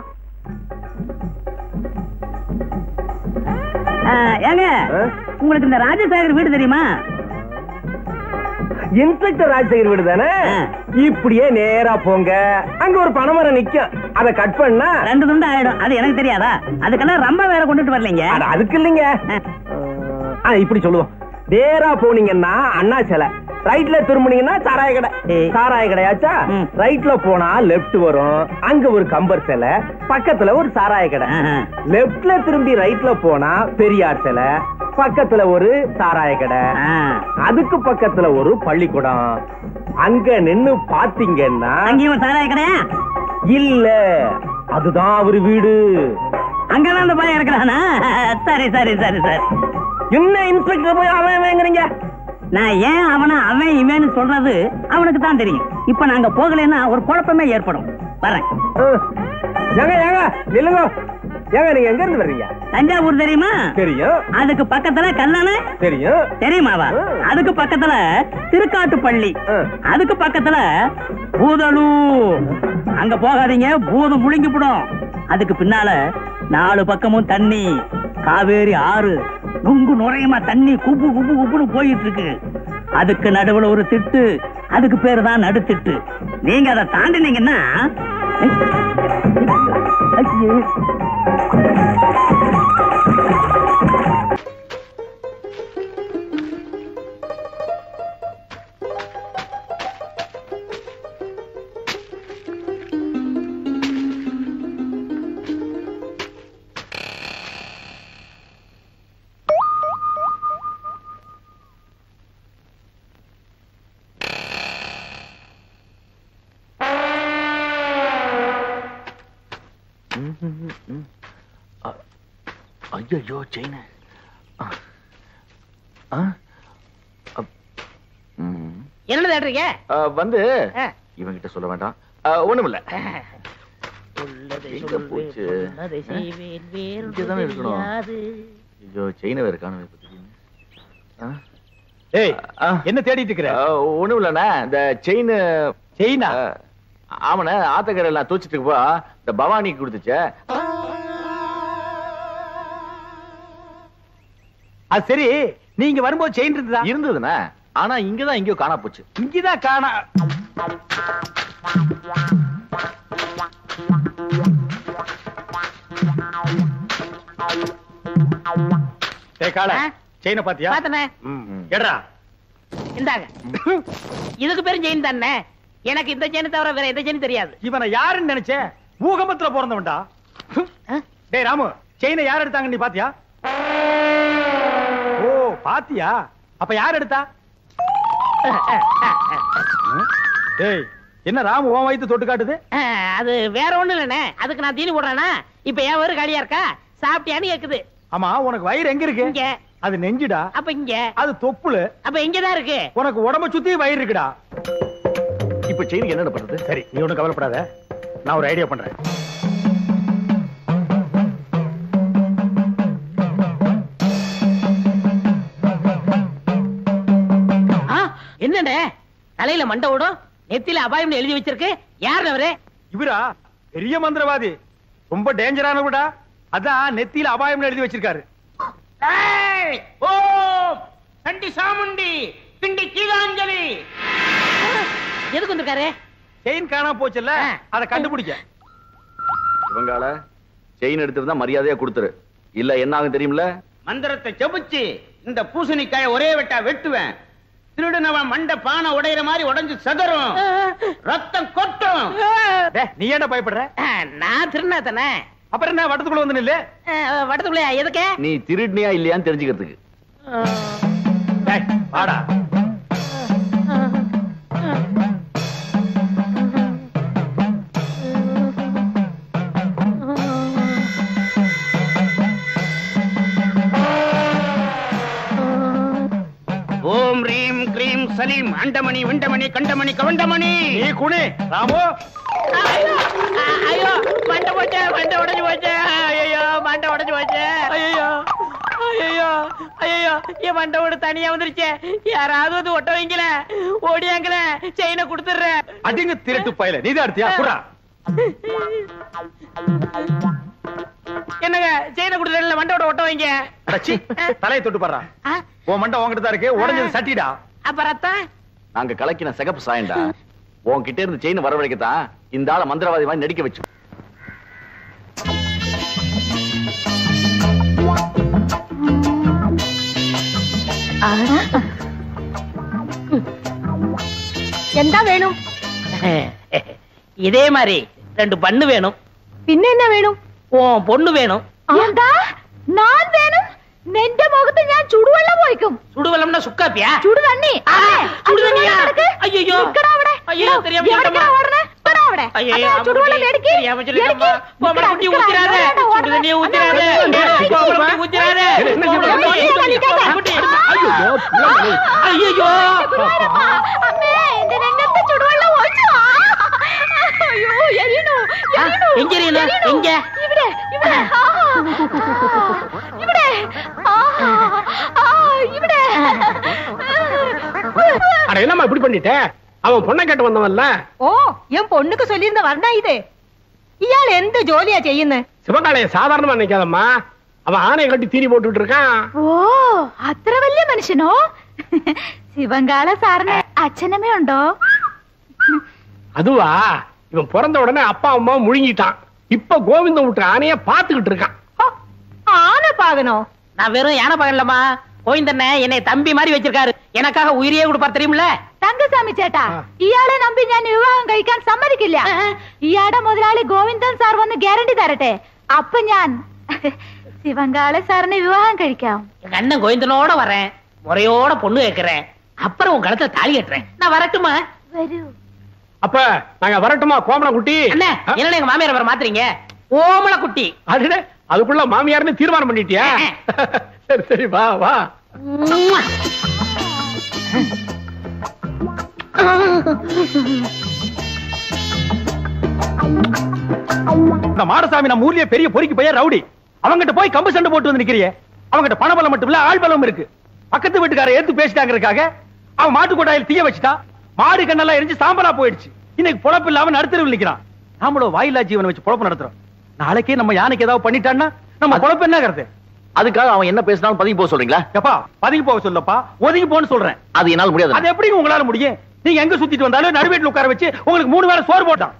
ஏங்க, உங்களுக்கு இந்த ராஜசேகர் வீடு தெரியுமா? இன்ஸ்பெக்டர் ராஜசேகர் வீடு தானே? இப்படியே நேரா போங்க, அங்க ஒரு பனைமரம் நிக்கும். அதை கட் பண்ணா 2 துண்டு ஆயிடும். அது எனக்கு தெரியாதா? அதுக்கெல்லாம் ரொம்ப வேற கொண்டுட்டு வரலீங்க. அதுக்கு இல்லைங்க. இப்படி சொல்லுவோம். நேரா போனீங்கன்னா அண்ணா சிலை, ரைட்ல திரும்பினீங்கன்னா சாராய கடை. சாராய கடையாச்சா? ரைட்ல போனா லெப்ட் வரும், அங்க ஒரு கம்பர் சிலை, பக்கத்துல ஒரு சாராய கடை. லெப்ட்ல திரும்பி ரைட்ல போனா பெரியார் சிலை, பக்கத்துல ஒரு சாராய கடை, அதுக்கு பக்கத்துல ஒரு பள்ளிக்கூடம். அங்க நின்னு பாத்தீங்கன்னா அங்கேயும் சாராய கடையா? இல்ல, அதுதான் அவரு வீடு. அங்கதான் அந்த பையன் இருக்கிறானா? சரி சரி சரி சரி. என்ன இன்ஸ்பெக்டர் போய் அவன் வாங்குறீங்க? நான் ஏன் அவன் இவன்னு சொல்றது அவனுக்கு தான் தெரியும். இப்ப நாங்க போகலன்னா ஒரு குழப்பமே ஏற்படும். வரேன். ஏங்க நில்லுங்க. ஏங்க நீங்க எங்க இருந்து வர்றீங்க? தஞ்சாவூர் தெரியுமா? தெரியும். அதுக்கு பக்கத்துல கல்லணை தெரியும். தெரியுமாவா? அதுக்கு பக்கத்துல திருக்காட்டுப்பள்ளி, அதுக்கு பக்கத்துல பூதலூர். அங்க போகாதீங்க, பூதம் முழுங்கிவிடும். அதுக்கு பின்னால 4 பக்கமும் தண்ணி, காவேரி ஆறு நுங்கு நுரையமா தண்ணி குப்பு குப்பு குப்புன்னு போயிட்டு இருக்கு. அதுக்கு நடுவுல ஒரு திட்டு, அதுக்கு பேரு தான் நடுத்திட்டு. நீங்க அதை தாண்டினீங்கன்னா ஐயோ செயின் என்ன தேடுறீங்க? வந்து இவங்கிட்ட சொல்ல வேண்டாம். ஒண்ணுமில்ல. எங்க போச்சு? இங்கதானே இருக்கணும். ஐயோ செயின வேற காணவே. ஏய் என்ன தேடிட்டு இருக்கிற? ஒண்ணுமில்லண்ணா, இந்த செயினா? ஆமாண்ணா, ஆத்தக்கரை எல்லாம் தூச்சிட்டு இருக்கப்போ இந்த பவானிக்கு கொடுத்துச்ச. அது சரி, நீங்க வரும்போது செயின் இருந்ததுண்ணா. ஆனா இங்கதான் எங்கயோ காணா போச்சு. இங்கதான் காணா. செயின பாத்தியா? பாத்தனே. எடா இந்தாங்க. இதுக்கு பேரும் செயின் தானே. எனக்கு இந்த செயின் தவிர வேற எந்த செயின் தெரியாது. இவனை யாருன்னு நினைச்ச? பூகம்பத்துல பிறந்தவன்டா. டேய் ராமு, செயினை யார் எடுத்தாங்க நீ பாத்தியா? ஓ பாத்தியா? அப்ப யார் எடுத்தா? டேய் என்ன ராமு உன் வயித்து தொட்டு காட்டுது? அது வேற ஒண்ணு இல்லனே. அதுக்கு நான் தீனி போடுறேனா? இப்ப ஏன் வயிறு காலியா இருக்கா? சாப்பிட்டியான்னு கேக்குது. ஆமா, உனக்கு வயிறு எங்க இருக்கு? இங்க. அது நெஞ்சுடா. அப்ப இங்க. அது தொப்புளு. அப்ப இங்கதான் இருக்கு. உனக்கு உடம்ப சுத்தி வயிறு இருக்குடா. இப்ப செயினுக்கு என்ன பண்றது? சரி, நீ ஒண்ணும் கவலைப்படாத, நான் ஒரு ஐடியா பண்றேன். என்னடே தலையில மண்டை ஓடும், நெத்தியில அபாயம் எழுதி வச்சிருக்கு. யார் அவரு? இவரா? பெரிய மந்திரவாதி, ரொம்ப டேஞ்சரானவடா. அதான் நெத்தியில அபாயம் எழுதி வச்சிருக்காரு. கண்டி சாமுண்டி பிண்டி கீழாஞ்சலி. எதுக்கு வந்திருக்காரு? செயின் காணாம போச்சுல்ல, அதை கண்டுபிடிக்க. இவங்கால செயின் எடுத்துட்டு தான் மரியாதையா கொடுத்துரு, இல்ல என்ன ஆகும் தெரியுமில்ல? மந்திரத்தை ஜபிச்சு இந்த பூசணிக்காய ஒரே வெட்டா வெட்டுவேன். திருடுனவன் மண்ட பானை உடையிற மாதிரி உடைஞ்சு சதறும், ரத்தம் கொட்டும். நீ என்ன பயப்படுற? நான் திருநா தானே. அப்புறம் என்ன வட்டத்துக்குள்ள வந்து நில்லு. வட்டத்துக்குள்ள எதுக்கு? நீ திருடினியா இல்லையான்னு தெரிஞ்சுக்கிறதுக்கு. வாடா. ஓம் ரீம் கிரீம் சலீம் அண்டமணி விண்டமணி கண்டமணி கவண்டமணி. நீ குனி ராமு. ஐயோ மண்டை போச்சு, மண்டை உடைஞ்சு போச்சு. ஐயோ மண்டை உடைஞ்சு போச்சு. ஐயோ ஐயோ ஐயோ என் மண்டை ஓடு தனியா வந்துருச்சு. யாராவது வந்து ஒட்ட வைங்கல, ஓடியாங்கல, செயினை கொடுத்துடுறேன். அடிங்க திருட்டு பயல, நீதான் எடுத்தியா? குறா. என்னங்க செயினை கொடுத்துடல, மண்டோட ஒட்ட வைங்க. தலையை தொட்டு பாடுறா. உன் மண்டை உங்ககிட்ட தான் இருக்கு, உடஞ்சது சட்டிடா. அப்ப ரத்தம் நாங்க கலக்கின சிகப்பு சாயண்டா. உன்கிட்ட இருந்து செயின் வரவழைக்கத்தான் இந்த ஆள மந்திரவாதி மாதிரி நடிக்க வச்சு. எந்த வேணும்? இதே மாதிரி 2 பண்ணு வேணும். பின்ன என்ன வேணும்? உன் பொண்ணு வேணும். എന്താ ഞാൻ വേണം? നിന്റെ മുഖത്ത് ഞാൻ ചുടുവെള്ളം ഒഴിക്കും. சுடுவெள்ளம்னா சுக்காப்பியா? ചുടുതണ്ണി. சுடுதண்ணியா? ஐயோ നിക്കടാ അവിടെ. ஐயோ தெரியாம എവിടേക്കാ ഓടണേ? വരോ. അവിടെ ஐயோ, ചുടുവെള്ളം എടുക്ക് கோமலக்குட்டி ஊத்திராத சுடுதண்ணி ஊத்திராத கோமலக்குட்டி ஊத்திராத ஐயோ അമ്മേ എന്റെ രംഗത്ത് ചുടുവെള്ളം ഒഴിച്ചു അയ്യോ എരിയണു எங்க எரியணும் எங்க ഇവിടെ ഇവിടെ ഇവിടെ ഇവിടെ அட என்னம்மா இப்படி பண்ணிட்ட? அவன் பொண்ணை கேட்டு வந்தவன்ல. ഓ ഞാൻ പൊണ്ണുക്ക് ചൊല്ലിയിരുന്ന പറഞ്ഞ ഇത് ഇയാൾ എന്ത് ജോലിയാ ചെയ്യുന്നത്? சிவகாலைய சாதாரணமா நினைக்காதம்மா. அவன் ஆணையை கட்டி தீனி போட்டுட்டு இருக்கான். ഓ അത്ര വലിയ മനുഷ്യനോ? ശിവങ്കാള സാറിന് അച്ഛനമ്മ ഉണ്ടോ? அதுவா, இவன் பிறந்த உடனே அப்பா அம்மா முழுங்கிட்டான். இப்ப கோவிந்தம் விட்டு ஆணைய பாத்துக்கிட்டு இருக்கான். ആന പാകനോ? நான் வெறும் யானை பகலம்மா கோவிந்தண்ண என்னை தம்பி மாதிரி வச்சிருக்காரு எனக்காக உயிரியே கொடுப்பார் தெரியுமில்ல തങ്കസ്വാമി ചേട്ടാ ഇയാളെ നമ്പി ഞാൻ വിവാഹം കഴിക്കാൻ സമ്മതിക്കില്ല. ഇയാളുടെ മുതലാളി ഗോവിന്ദൻ സാർ വന്ന് ഗ്യാരണ്ടി തരട്ടെ, അപ്പൊ ഞാൻ ശിവങ്കാള സാറിനെ വിവാഹം കഴിക്കാം. எங்க அண்ணன் கோவிந்தனோட வரேன், முறையோட பொண்ணு கேட்கிறேன், அப்புறம் உன் கழுத்துல தாலி கட்டுறேன். நான் வரட்டுமா? വരൂ. அப்ப நாங்க வரட்டுமா கோமலக்குட்டி? அண்ணே என்ன எங்க மாமியார் வர மாத்துறீங்க? ஓமலக்குட்டி. அதுடே, அதுக்குள்ள மாமியார்னு தீர்மானம் பண்ணிட்டியா? சரி சரி வா வா. இந்த மாடசாமி நம்ம ஊர்லயே பெரிய பொறுக்கி பையன் ரவுடி. அவங்கிட்ட போய் கம்பு சண்டை போட்டு வந்து நிக்கிறியே. அவங்கிட்ட பணபலம் மட்டும் இல்ல, ஆள் பலம் இருக்கு. பக்கத்து வீட்டுக்காரர் ஏத்து பேசிட்டாங்கிறதுக்காக அவன் மாட்டு கொட்டாயில் தீய வச்சுட்டா. மாடு கண்ணெல்லாம் எரிஞ்சு சாம்பலா போயிடுச்சு. இன்னைக்கு பொழப்பு இல்லாம நடுத்தருவில் நிக்கிறான். நாமளும் வாயிலா ஜீவனை வச்சு பொழப்பு நடத்துறோம். நாளைக்கே நம்ம யானைக்கு ஏதாவது பண்ணிட்டான்னா நம்ம பொழப்பு என்ன கருத்து? அதுக்காக அவன் என்ன பேசினாலும் பதுங்கி போக சொல்றீங்களா? எப்பா பதுங்கி போக சொல்லப்பா, ஒதுங்கி போன்னு சொல்றேன். அது என்னால முடியாது. அது எப்படி உங்களால முடியும்? நீங்க எங்க சுத்திட்டு வந்தாலும் நடுவேட்டில் உட்கார வச்சு உங்களுக்கு 3 வேளை சோறு போட்டான்.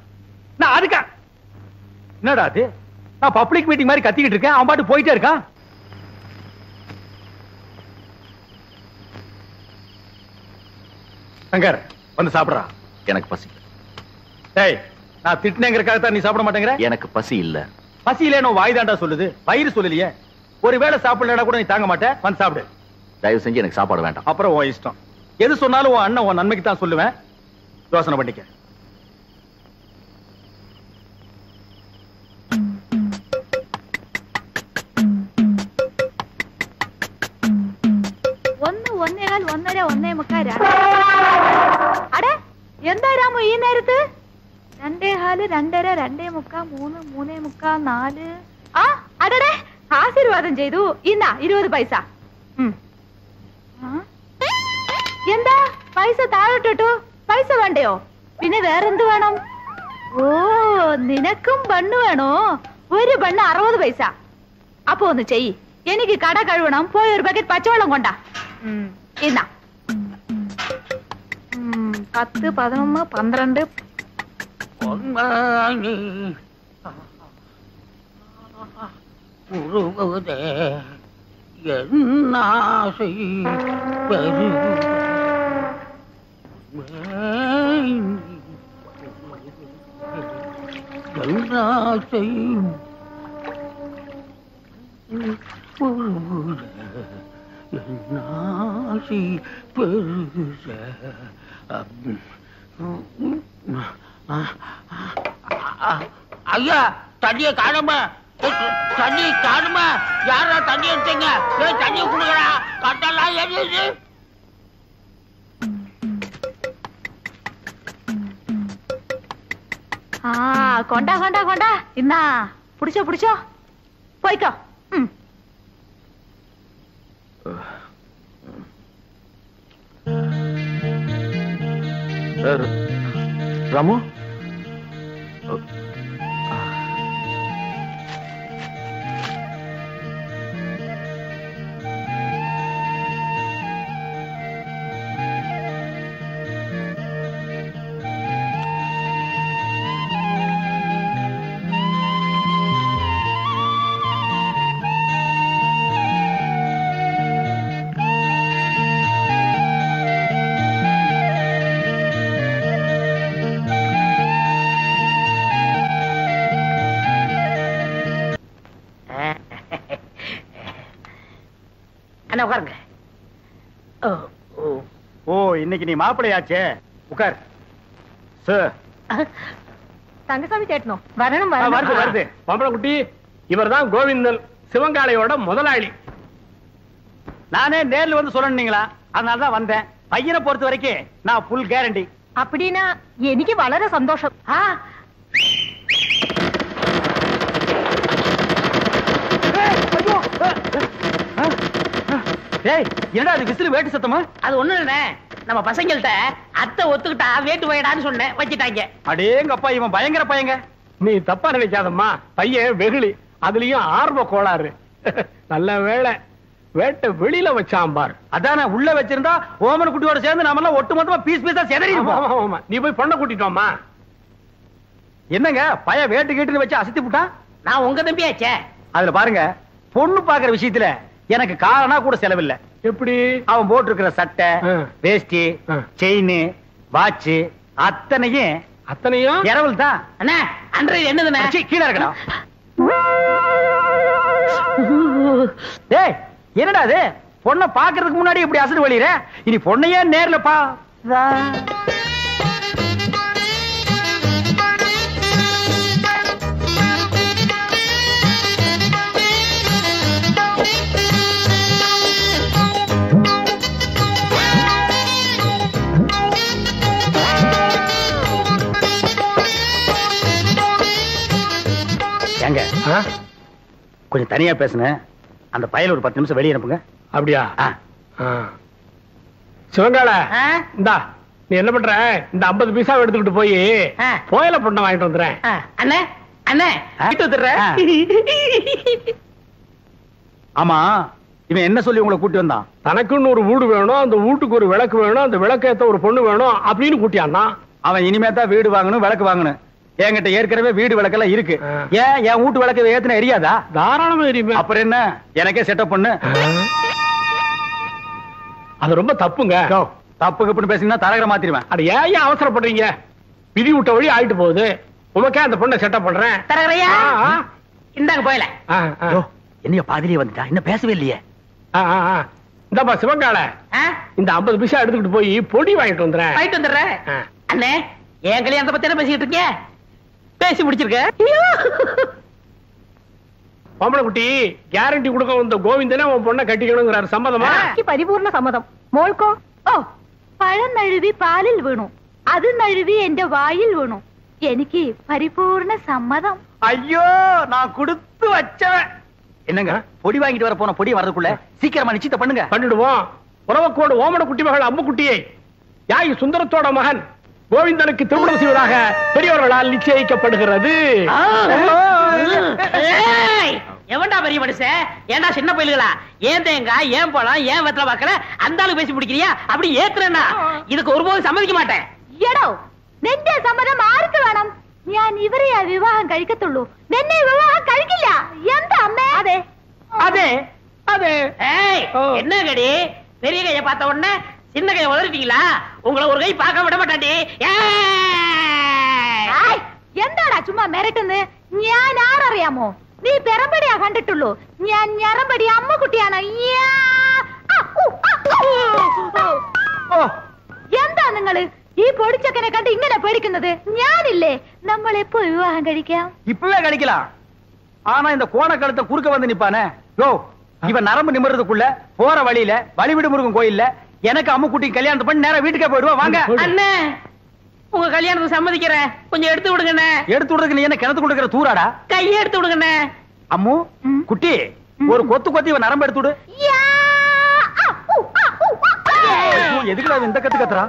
நான் அதுக்கா என்னடா அது? நான் பப்ளிக் மீட்டிங் மாதிரி கத்திக்கிட்டு இருக்கேன், அவன் பாட்டு போயிட்டே இருக்கான். சங்கர் வந்து சாப்பிடுறா. எனக்கு பசி. டேய், நான் திட்டினேங்கிறதுக்காக தான் நீ சாப்பிட மாட்டேங்கிற? எனக்கு பசி இல்ல. பசியிலே நான் வாய் தாண்டா சொல்லுது, வயிறு சொல்லலையே. ஒருவேளை சாப்பிடலனா கூட நீ தாங்க மாட்டேன், வந்து சாப்பிடு. தயவு செஞ்சு எனக்கு சாப்பாடு வேண்டாம். அப்புறம் உன் இஷ்டம். எது சொன்னாலும் உன் அண்ணன் உன் நன்மைக்கு தான் சொல்லுவேன், யோசனை பண்ணிக்க. ഒന്ന് ഒന്നേകാൽ ഒന്നര ഒന്നേ മുക്കാൽ അടെ എന്താ രാമു ഈ നേരത്ത്? 2:15 2:30 2:45 3 3:45 4 ആ അടടെ ആശീർവാദം ചെയ്തു. ഇന്നാ 20 പൈസ. എന്താ പൈസ താഴോട്ടിട്ടു? പൈസ വേണ്ടയോ? പിന്നെ വേറെന്ത് വേണം? ഓ നിനക്കും ബണ്ണ് വേണോ? ഒരു ബണ്ണ് 60 പൈസ. അപ്പൊ ഒന്ന് ചെയ്യ്, എനിക്ക് കട കഴുകണം, പോയി ഒരു ബക്കറ്റ് പച്ചവെള്ളം കൊണ്ടാ. ഇന്നാ 10 11 12 ஐயா தண்ணிய காணுமா? தண்ணி காணுமா? யாரா தண்ணி எடுத்தீங்க? தண்ணி குடுக்கறா, கட்டெல்லாம் எரியுது. கொண்டா கொண்டா கொண்டா. இன்னா புடிச்சோ புடிச்சோ, போய்க்கோ. ராமு, அண்ணா உட்காருங்க. ஓ இன்னைக்கு நீ மாப்பிள்ளையாச்சே, உட்கார். சார் தங்கசாமி சேட்டனோ வரணும் வருது வருது. பொம்பளை குட்டி, இவர்தான் கோவிந்தன், சிவங்காளையோட முதலாளி. நானே நேர்ல வந்து சொல்லணுங்களா, அதனாலதான் வந்தேன். பையனை பொறுத்த வரைக்கும் நான் ஃபுல் கேரண்டி. அப்படின்னா எனக்கு வளர சந்தோஷம். என்னடா அது விசில் வேட்டு சத்தமா? அது ஒண்ணு இல்ல, நம்ம பசங்கள்ட்ட அத்தை ஒத்துக்கிட்டா வேட்டு போயிடான்னு சொன்னேன், வச்சுட்டாங்க. அடேங்கப்பா, இவன் பயங்கர பையங்க. நீ தப்பா நினைக்காதம்மா, பையன் வெகுளி, அதுலயும் ஆர்வ கோளாறு. நல்ல வேளை வேட்டை வெளியில வச்சான் பார். அதான உள்ள வச்சிருந்தா ஓமன குட்டியோட சேர்ந்து நாம எல்லாம் ஒட்டு மொத்தமா பீஸ் பீஸா செதறி இருப்போம். நீ போய் பொண்ணை கூட்டிட்டோமா? என்னங்க பைய வேட்டு கேட்டு வச்சு அசத்தி விட்டான்? நான் உங்க தம்பியாச்சே. அதுல பாருங்க, பொண்ணு பாக்குற விஷயத்துல எனக்கு காரணா கூட செலவில்லை. எப்படி? அவன் போட்டு இருக்கிற சட்டை, வேஷ்டி, செயின், வாட்ச் அத்தனையும் இரவல் தான். அண்ணா அன்றைய என்னதுண்ணா? கீழே இருக்கணும். ஏய் என்னடா அது, பொண்ணை பாக்குறதுக்கு முன்னாடி இப்படி அசடு வழியிற, இனி பொண்ணையே நேர்ல பா. ஏங்க கொஞ்சம் தனியா பேசுனேன், அந்த பயல ஒரு 10 நிமிஷம் வெளியே அனுப்புங்க. அப்படியா? சிவங்கால, இந்தா நீ என்ன பண்ற, இந்த 50 பைசா எடுத்துக்கிட்டு போய் கோயில பொண்ணை வாங்கிட்டு வந்துடுறேன். அண்ணே அண்ணே வீட்டு வந்துடுறேன். ஆமா, இவன் என்ன சொல்லி உங்களை கூட்டி வந்தான்? தனக்குன்னு ஒரு வீடு வேணும், அந்த வீட்டுக்கு ஒரு விளக்கு வேணும், அந்த விளக்கேத்த ஒரு பொண்ணு வேணும் அப்படின்னு கூட்டியான்னா. அவன் இனிமே தான் வீடு வாங்கணும், விளக்கு வாங்கணும். என்கிட்ட ஏற்கனவே வீடு விளக்கெல்லாம் இருக்கு. ஏன் என் வீட்டு விளக்கு ஏத்துன எரியாதா? தாராளமா எரியுமே. அப்புறம் என்ன, எனக்கே செட்டப் பண்ணு. அது ரொம்ப தப்புங்க. தப்புக்கு பேசினா தரகர மாத்திருவேன். அது ஏன் அவசரப்படுறீங்க? விதி விட்ட வழி ஆயிட்டு போகுது. உமக்கே அந்த பொண்ணை செட்டப் பண்றேன். தரகரையா இந்தாங்க போயல. என்னைய பாதிரியே வந்துட்டா, இன்னும் பேசவே இல்லையே. இந்தப்பா சிவங்கால, இந்த 50 பைசா எடுத்துக்கிட்டு போய் பொடி வாங்கிட்டு வந்துடுறேன். வாங்கிட்டு வந்துடுறேன். அண்ணே என் கல்யாணத்தை பத்தி என்ன பேசிட்டு இருக்கீங்க? பேசி முடிச்சிருக்க. பொம்பளை குட்டி, கேரண்டி கொடுக்க வந்த கோவிந்தனே உன் பொண்ணை கட்டிக்கணுங்கிறாரு. சம்மதமா? പരിപൂർണ സമ്മതം. മോൾക്കോ? ഓ, പഴം നഴുവി പാലിൽ വീണു, അത് നഴുവി എന്റെ വായിൽ വീണു. എനിക്ക് പരിപൂർണ സമ്മതം. ஐயோ, நான் கொடுத்து வச்சவன். என்னங்க பொடி வாங்கிட்டு வர போன பொடி வரதுக்குள்ள சீக்கிரமா நிச்சயத்தை பண்ணுங்க. பண்ணிடுவோம். உறவக்கோடு ஓமன குட்டி மகள் அம்மு குட்டியை யாய் சுந்தரத்தோட மகன் கோவிந்தனுக்கு திருமணம் செய்வதாக பெரியவர்களால் நிச்சயிக்கப்படுகிறது. எவன்டா பெரிய மனுஷன்? ஏன்டா சின்ன பயில்களா? ஏன் தேங்காய், ஏன் பழம், ஏன் வெத்தலை பாக்கல அந்த ஆளு பேசி பிடிக்கிறியா? அப்படி ஏத்துறேன்னா இதுக்கு ஒருபோதும் சம்மதிக்க மாட்டேன். എടോ, നിന്റെ സമ്മതം ആർക്ക് വേണം? ഞാൻ ഇവരെയാ വിവാഹം കഴിക്കത്തുള്ളൂ, നിന്നെ വിവാഹം കഴിക്കില്ല. എന്താ അമ്മേ? അതെ அதே அதே. என்ன கடி, பெரிய கையை பார்த்த உடனே சின்ன கையை உதறிட்டீங்களா? உங்களை ஒரு கை பார்க்க விட மாட்டாண்டி. എന്താടാ ചുമ്മാ മിരട്ടുന്ന്? ഞാൻ ആരറിയാമോ? നീ പെറമ്പടിയാ കണ്ടിട്ടുള്ളൂ, ഞാൻ ഞറമ്പടി അമ്മക്കുട്ടിയാണ്. എന്താ നിങ്ങള് ഈ പൊടിച്ചക്കനെ കണ്ട് ഇങ്ങനെ പേടിക്കുന്നത്? ഞാനില്ലേ, നമ്മൾ എപ്പോ വിവാഹം കഴിക്കാം? இப்பவே கழிக்கலாம். ஆனா இந்த கோண கழுத்தை குறுக்க வந்து நிப்பானே, யோ இவன் நரம்பு நிமிர்றதுக்குள்ள போற வழியில வழிவிடு முருகன் கோயில்ல எனக்கு அம்மு குட்டி கல்யாணம் பண்ணி நேரா வீட்டுக்கே போயிடுவா. வாங்க அண்ணே, உங்க கல்யாணத்துக்கு சம்மதிக்கிறேன், கொஞ்சம் எடுத்து விடுங்கண்ணே. எடுத்து விடுறதுக்கு நீ என்ன கிணத்து கொடுக்கிற தூராடா? கையை எடுத்து விடுங்கண்ணே. அம்மு குட்டி, ஒரு கொத்து கொத்தி இவன் நரம்பு எடுத்து விடு. எதுக்குடா இந்த கத்து கத்துறா?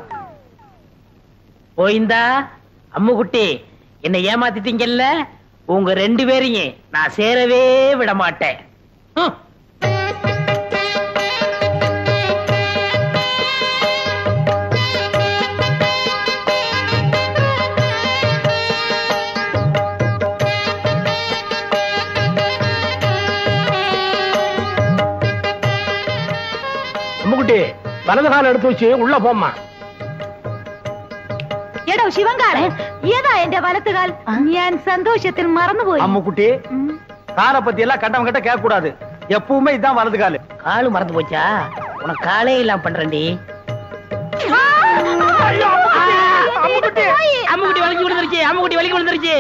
போயிந்தா அம்மு குட்டி, என்ன ஏமாத்திட்டீங்கல்ல, உங்க 2 பேரையும் நான் சேரவே விட மாட்டேன். அம்முக்குட்டி, வலது கால எடுத்து வச்சு உள்ள போம்மா. എടോ ശിവങ്കാളെ, ഏതാ എന്റെ വലത്തുകാൽ? ഞാൻ സന്തോഷത്തിൽ മറന്നുപോയി. அம்மு குட்டி, காலை பத்தி எல்லாம் கண்டவங்க கிட்ட கேட்க கூடாது. எப்பவுமே இதான் வலது காலு. காலு மறந்து போச்சா? உனக்கு காலே இல்லாம பண்றேன்டி. அம்முக்குட்டி வலிக்கு விழுந்துருச்சு.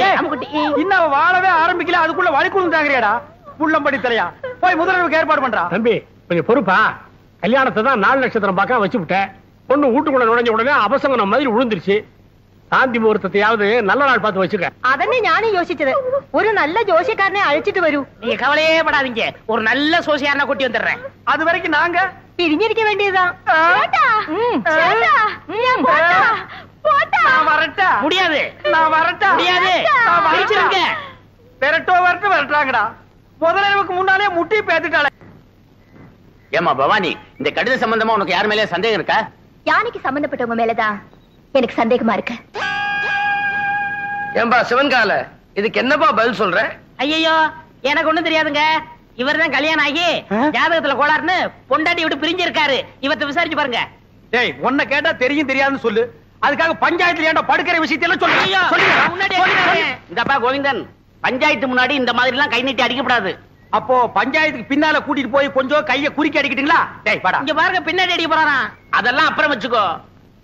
இன்னும் வாழவே ஆரம்பிக்கல, அதுக்குள்ள வலிக்கு விழுந்தாங்கறியாடா? புள்ளம்படி தலையா, போய் முதல்வருக்கு ஏற்பாடு பண்றா. தம்பி கொஞ்சம் பொறுப்பா. கல்யாணத்தை தான் 4 நட்சத்திரம் பார்க்க வச்சு விட்டேன். பொண்ணு வீட்டுக்குள்ள நுழைஞ்ச உடனே அபசங்கனம் மாதிரி விழுந்துருச்சு. சாந்தி முகூர்த்தத்தையாவது நல்ல நாள் பார்த்து வச்சுக்க. അതന്നെ ഞാനും യോசிച്ചത്. ഒരു നല്ല ജോഷിക്കാരനെ അഴിച്ചിട്ട് വരൂ. நீங்க கவலையே படாதீங்க, ஒரு நல்ல சோசியாரனை கூட்டி வந்துடுறேன். அது வரைக்கும் நாங்க പിരിഞ്ഞിരിക്ക വേണ്ടിയതാ. நான் வரட்டா? முடியாது, நான் வரட்டா? முடியாது. பிரிச்சிருங்க. வரட்டாங்கடா. முதலமைக்கு முன்னாலே முட்டி பேத்துட்டாளே. ஏமா பவானி, இந்த கடித சம்பந்தமா உனக்கு யார் மேலே சந்தேகம் இருக்கா? யானைக்கு சம்பந்தப்பட்டவங்க மேலதான் எனக்கு சந்தேகமா இருக்கு. ஏம்பா சிவன்கால, இதுக்கு என்னப்பா பதில் சொல்ற? ஐயோ, எனக்கு ஒண்ணும் தெரியாதுங்க. இவர்தான் கல்யாணம் ஆகி ஜாதகத்துல கோளாறுன்னு பொண்டாட்டி விட்டு பிரிஞ்சிருக்காரு. இவத்தை விசாரிச்சு பாருங்க. டேய், உன்னை கேட்டா தெரியும் தெரியாதுன்னு சொல்லு. அதுக்காக பஞ்சாயத்துல ஏன்டா படுக்கிற விஷயத்தெல்லாம் சொல்லு. இந்தப்பா கோவிந்தன், பஞ்சாயத்து முன்னாடி இந்த மாதிரி எல்லாம் கை நீட்டி அடிக்கப்படாது. அப்போ பஞ்சாயத்துக்கு பின்னால கூட்டிட்டு போய் கொஞ்சம் கைய குறுக்கி அடிக்கிட்டீங்களா? டேய் பாடா. இங்க பாருங்க, பின்னாடி அடிக்க போறாராம். அதெல்லாம் அப்புறம் வச்சுக்கோ.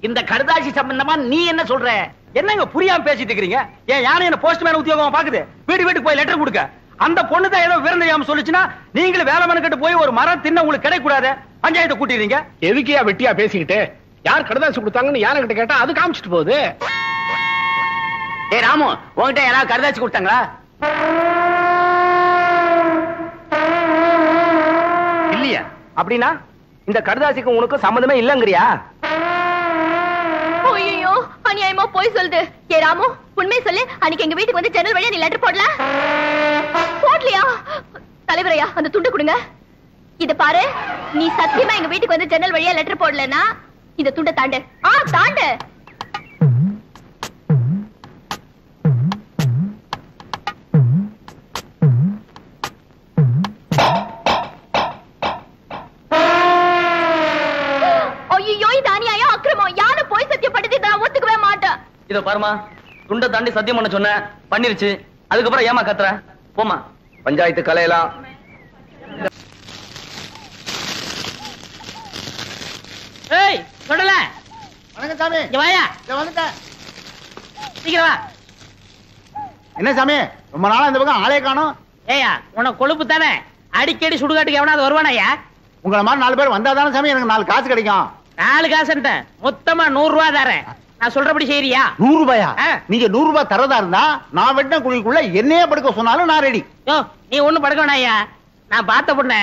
இந்த கடுதாசி சம்பந்தமா நீ என்ன சொல்ற? என்னங்க புரியாம பேசிட்டு இருக்கீங்க? ஏன் யானை என்ன போஸ்ட்மேன் உத்தியோகம் பாக்குது? வீட்டுக்கு போய் லெட்டர் கொடுக்க. அந்த பொண்ணு தான் ஏதோ விவரம் தெரியாம சொல்லுச்சுன்னா நீங்களும் வேலை மனு போய் ஒரு மரம் தின்ன உங்களுக்கு கிடைக்க கூடாது. பஞ்சாயத்தை கூட்டிடுறீங்க. எதுக்கியா வெட்டியா பேசிக்கிட்டு? யார் கடுதாசி கொடுத்தாங்கன்னு யானை கிட்ட கேட்டா அது காமிச்சிட்டு போகுது. ஏ ராமு, உன்கிட்ட யாராவது கடுதாசி கொடுத்தாங்களா? இல்லையா? அப்படின்னா இந்த கடுதாசிக்கு உனக்கு சம்பந்தமே இல்லங்கறியா? ஐயோ, அநியாயமா போய் சொல்லுது. ஏ ராமு, உண்மை சொல்லு. அன்னைக்கு எங்க வீட்டுக்கு வந்து ஜன்னல் வழியா நீ லெட்டர் போடலையா? தலைவரையா, அந்த துண்டு கொடுங்க. இத பாரு, நீ சத்தியமா எங்க வீட்டுக்கு வந்து ஜன்னல் வழியா லெட்டர் போடலன்னா இந்த துண்டை தாண்டு. தாண்டு. ஐயோ, இது அநியாயம், அக்கிரமம். யானை போய் சத்தியப்பட்டது நான் ஒத்துக்கவே மாட்டேன். இத பாருமா, துண்டை தாண்டி சத்தியம் பண்ண சொன்ன, பண்ணிருச்சு. அதுக்கப்புறம் ஏமா கத்துற? போமா, பஞ்சாயத்து கலையலாம். ஏய் சொல்லல. வணக்கம் சாமி. இங்க வாயா. வந்துட்டேன். சீக்கிரம் வா. என்ன சாமி, ரொம்ப நாளா இந்த பக்கம் ஆளே காணோம். ஏயா, உனக்கு கொழுப்பு தானே. அடிக்கடி சுடுகாட்டுக்கு எவனாவது வருவானாயா? உங்களை மாதிரி 4 பேர் வந்தாதானே சாமி எனக்கு 4 காசு கிடைக்கும். 4 காசுன்ட்ட மொத்தமா 100 ரூபாய் தரேன். நான் சொல்றபடி செய்யறியா? 100 ரூபாயா? நீங்க 100 ரூபாய் தரதா இருந்தா நான் வெட்டின குழிக்குள்ள என்னையே படுக்க சொன்னாலும் நான் ரெடி. நீ ஒண்ணும் படுக்க வேணாயா. நான் பார்த்த பொண்ண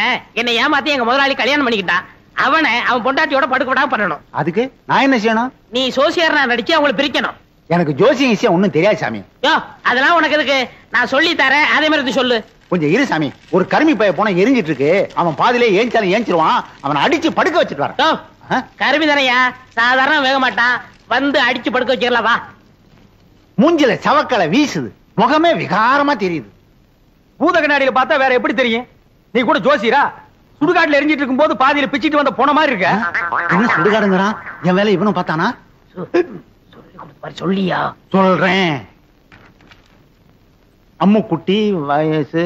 என்னை ஏமாத்தி எங்க முதலாளி கல்யாணம் பண்ணிக்கிட்டான். அவன் பொண்டாட்டியோட படுக்க விடாம பண்ணணும். அதுக்கு நான் என்ன செய்யணும்? நீ சோசியர் நடிச்சு அவங்களை பிரிக்கணும். எனக்கு ஜோசியம் விஷயம் ஒண்ணும் தெரியாது சாமி. அதெல்லாம் உனக்கு எதுக்கு? நான் சொல்லி தரேன், அதே மாதிரி சொல்லு. கொஞ்சம் இரு சாமி. ஒரு கருமி பைய போன எரிஞ்சிட்டு இருக்கு. அவன் பாதிலே ஏஞ்சாலும் ஏஞ்சிருவான். அவனை அடிச்சு படுக்க வச்சுட்டு வர. கருமி தானையா, சாதாரண வேக மாட்டான். வந்து அடிச்சு படுக்க வச்சிடலாம் வா. மூஞ்சில சவக்கலை வீசுது, முகமே விகாரமா தெரியுது. பூத கண்ணாடியில பார்த்தா வேற எப்படி தெரியும்? நீ கூட ஜோசியரா? சுடுகாட்டுல எரிஞ்சிட்டு இருக்கும் போது பாதியில பிச்சிட்டு வந்த போன மாதிரி இருக்க. என்ன சுடுகாடுங்கிறான்? என் வேலை இவனும் பார்த்தானா? சொல்லியா? சொல்றேன். அம்முக்குட்டி வயசு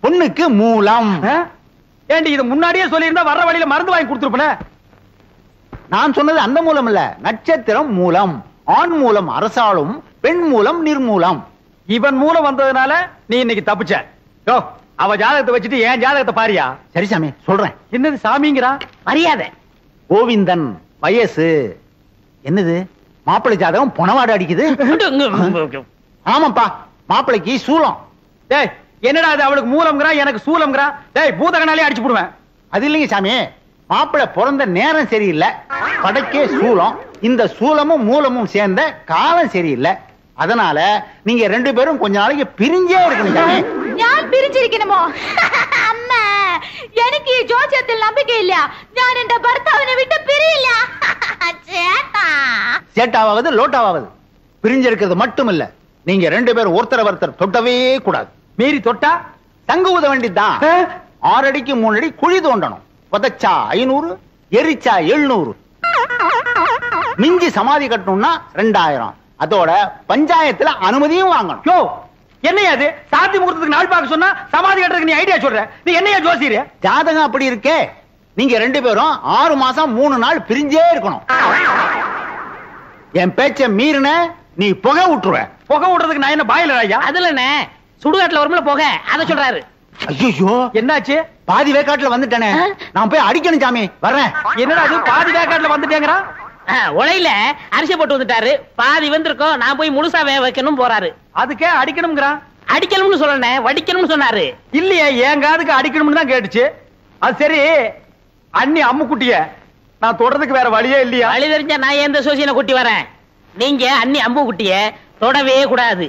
பொண்ணுக்கு மூலம். ஏண்டி இது முன்னாடியே சொல்லியிருந்தா வர்ற வழியில மருந்து வாங்கி கொடுத்துருப்பேன். நான் சொன்னது அந்த மூலம் இல்ல, நட்சத்திரம் மூலம். ஆண் மூலம் அரசாளும், பெண் மூலம் நிர்மூலம். இவன் மூலம் வந்ததுனால நீ இன்னைக்கு தப்பிச்ச. அவ ஜாதகத்தை வச்சுட்டு ஏன் ஜாதகத்தை பாரியா? சரி சாமி, சொல்றேன். என்னது சாமிங்கிறா? மரியாதை. கோவிந்தன் வயசு. என்னது மாப்பிள்ளை ஜாதகம் பொணவாடு அடிக்குது? ஆமாப்பா, மாப்பிள்ளைக்கு சூலம். டேய், என்னடா அது? அவளுக்கு மூலம்ங்கறா, எனக்கு சூலம்ங்கறா. டேய், பூதகனாலே அடிச்சு போடுவேன். அது இல்லைங்க சாமி, மாப்பிள்ளை பிறந்த நேரம் சரியில்லை, படைக்கே சூலம். இந்த சூலமும் மூலமும் சேர்ந்த காலம் சரியில்லை. அதனால நீங்க 2 பேரும் கொஞ்ச நாளைக்கு பிரிஞ்சே இருக்கணும் சாமி. நான் பிரிஞ்சிருக்கணுமோ? அம்மா, எனக்கு ஜோசியத்தில் நம்பிக்கை இல்ல. நான் என் பர்த்தாவினை விட்டு பிரியல. சேட்டாவது லோட்டாவது பிரிஞ்சிருக்கிறது மட்டும் இல்ல, நீங்க 2 பேரும் ஒருத்தர் தொட்டவே கூடாது. மீறி தொட்டா தங்க ஊத வேண்டியதுதான். 6 அடிக்கு 3 அடி குழி தோண்டணும். புதைச்சா 500, எரிச்சா 700. மிஞ்சி சமாதி கட்டணும்னா 2000. அதோட பஞ்சாயத்துல அனுமதியும் வாங்கணும். என்னையா அது? சாந்தி முகூர்த்தத்துக்கு நாள் பார்க்க சொன்னா சமாதி கட்டுறதுக்கு நீ ஐடியா சொல்ற? நீ என்னையா ஜோசியர்? ஜாதகம் அப்படி இருக்கே. நீங்க 2 பேரும் 6 மாசம் 3 நாள் பிரிஞ்சே இருக்கணும். என் பேச்ச மீறின நீ புகை விட்டுருவ. புகை விடுறதுக்கு நான் என்ன பாயில ஐயா? அதுலண்ணே சுடுகாட்டுல வரும்ல போக அத சொல்றாரு. ஐயோ என்னாச்சு? பாதி வேக்காட்டுல வந்துட்டேனே, நான் போய் அடிக்கணும் சாமி, வர்றேன். என்னடா அது பாதி வேக்காட்டுல வந்துட்டேங்கறா? உலையில அரிசி போட்டு வந்துட்டாரு, பாதி வந்திருக்கோம், நான் போய் முழுசா வேக வைக்கணும் போறாரு. அதுக்கே அடிக்கணும்ங்கறான். அடிக்கணும்னு சொல்லனே, வடிக்கணும்னு சொன்னாரு. இல்லையே, என் காதுக்கு அடிக்கணும்னு தான் கேட்டுச்சு. அது சரி, அண்ணி அம்முக்குட்டிய நான் தொடறதுக்கு வேற வழியே இல்லையா? வழி தெரிஞ்சா நான் எந்த சோசியனை குட்டி வரேன். நீங்க அண்ணி அம்பு குட்டிய தொடவே கூடாது.